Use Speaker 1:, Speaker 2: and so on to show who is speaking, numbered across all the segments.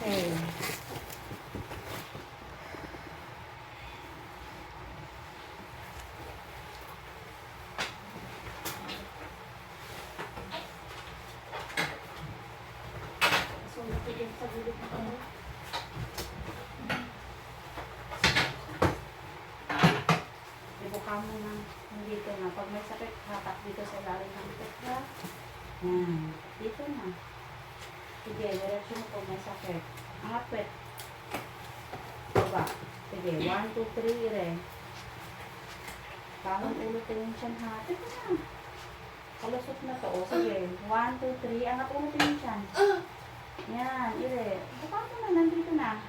Speaker 1: Okay. So, napigil sa gilid na kami. Ibuka mo na dito na. Pag may sakit, hatak dito sa ilalim ng pekla. Yan. Dito na. Sige, diretso mo pag may sakit. Angat pet. Baba. Sige, 1, 2, 3, re. Parang ulo yung tiyan ha. Teka na. Kalusot na to. O, sige. 1, 2, 3. Angat ulo yung tiyan. Yan, ire. Baka mo na, nandito na.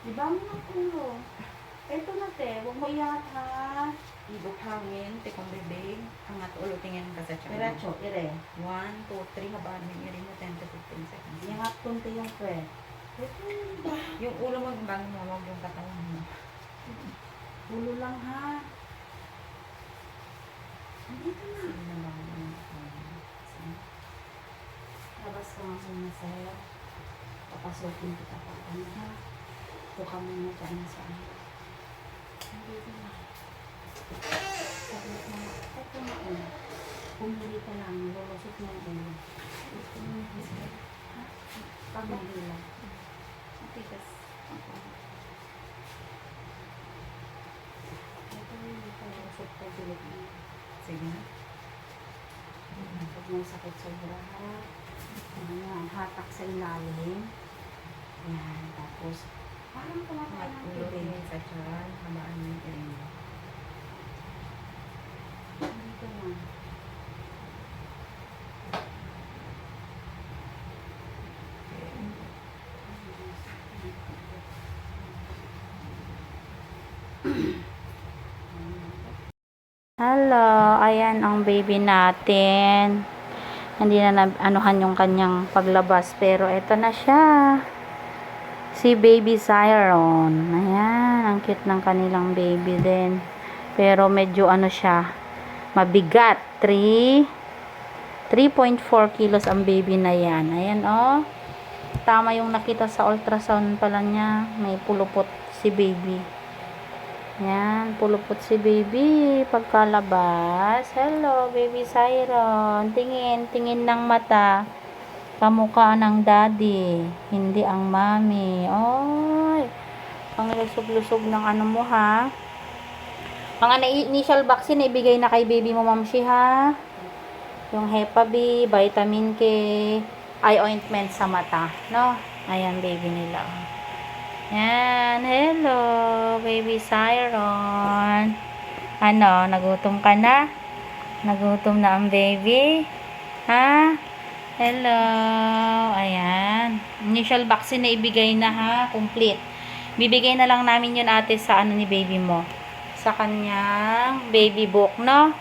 Speaker 1: Diba mo ng ulo? Ito na te, huwag mo iangat ha.
Speaker 2: Ibok hangin, tikong bibig, angat ulo tingin ka sa tiyan.
Speaker 1: Diretso, ire.
Speaker 2: 1, 2, 3, habaan mo yung iri mo 10 to 15 seconds.
Speaker 1: Iangat kunti yung pwet.
Speaker 2: Yung ulo mo, bang mo, huwag yung katawan mo.
Speaker 1: Ulo lang ha. Nandito na.
Speaker 2: Sige na ba?
Speaker 1: Labas ka nga muna sa'yo. Papasukin kita pa. Ano ha? Tuka mo na dyan sa ano. Nandito na. Saglit na. Ito na ulo. Pumili ka lang. Lulusot mo yung ulo. Ito na yung isa. Ha? Pamili lang.
Speaker 2: Matigas.
Speaker 1: Ito yung lulusot ka gilid mo.
Speaker 2: Sige na.
Speaker 1: Pag may sakit sobra ha. Ayan, hatak sa ilalim. Ayan, tapos parang kumakain ng
Speaker 2: Ulo
Speaker 1: tubig.
Speaker 2: tingin sa tiyan, habaan mo yung iri mo.
Speaker 1: Dito na. Hello, ayan ang baby natin. Hindi na anuhan yung kanyang paglabas, pero eto na siya. Si baby Siron. Ayan, ang cute ng kanilang baby din. Pero medyo ano siya, mabigat. 3.4 kilos ang baby na yan. Ayan oh. Tama yung nakita sa ultrasound pala niya. May pulupot si baby. Yan, pulupot si baby pagkalabas. Hello, baby Siron. Tingin, tingin ng mata. Kamukha ng daddy, hindi ang mommy. Oy, ang lusog-lusog ng ano mo ha. Ang initial vaccine ibigay na kay baby mo, mamsi ha. Yung Hepa B, vitamin K, eye ointment sa mata, no? Ayan, baby nila. Yan, hello, baby Siron. Ano, nagutom ka na? Nagutom na ang baby? Ha? Hello, ayan. Initial vaccine na ibigay na ha, complete. Bibigay na lang namin yun ate sa ano ni baby mo. Sa kanyang baby book, no?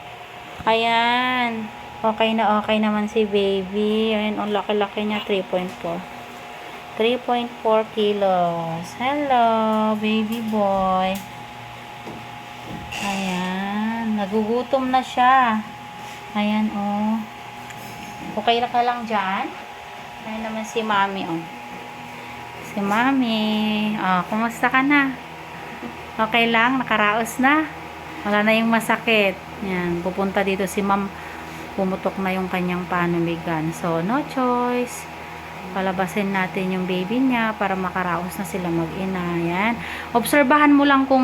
Speaker 1: Ayan. Okay naman si baby. Ayan, ang laki-laki niya, 3.4 kilos. Hello, baby boy. Ayan. Nagugutom na siya. Ayan, oh. Okay ka lang dyan? Ayan naman si mami, oh. Si mami. Oh, kumusta ka na? Okay lang? Nakaraos na? Wala na yung masakit. Ayan. Pupunta dito si ma'am. Pumutok na yung kanyang panubigan. So, no choice. Palabasin natin yung baby niya para makaraos na sila mag-ina. Yan. Obserbahan mo lang kung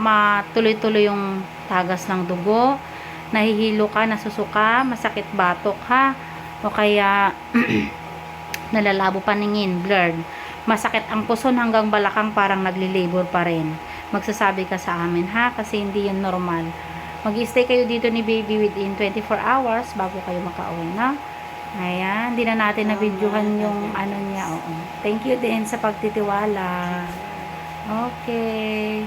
Speaker 1: matuloy-tuloy yung tagas ng dugo. Nahihilo ka, nasusuka, masakit batok ha. O kaya nalalabo paningin, blurred. Masakit ang puson hanggang balakang parang nagli-labor pa rin. Magsasabi ka sa amin ha kasi hindi yun normal. Mag-stay kayo dito ni baby within 24 hours bago kayo makauwi na. Ayan, hindi na natin na-videohan yung ano niya. Oo. Thank you din sa pagtitiwala. Okay.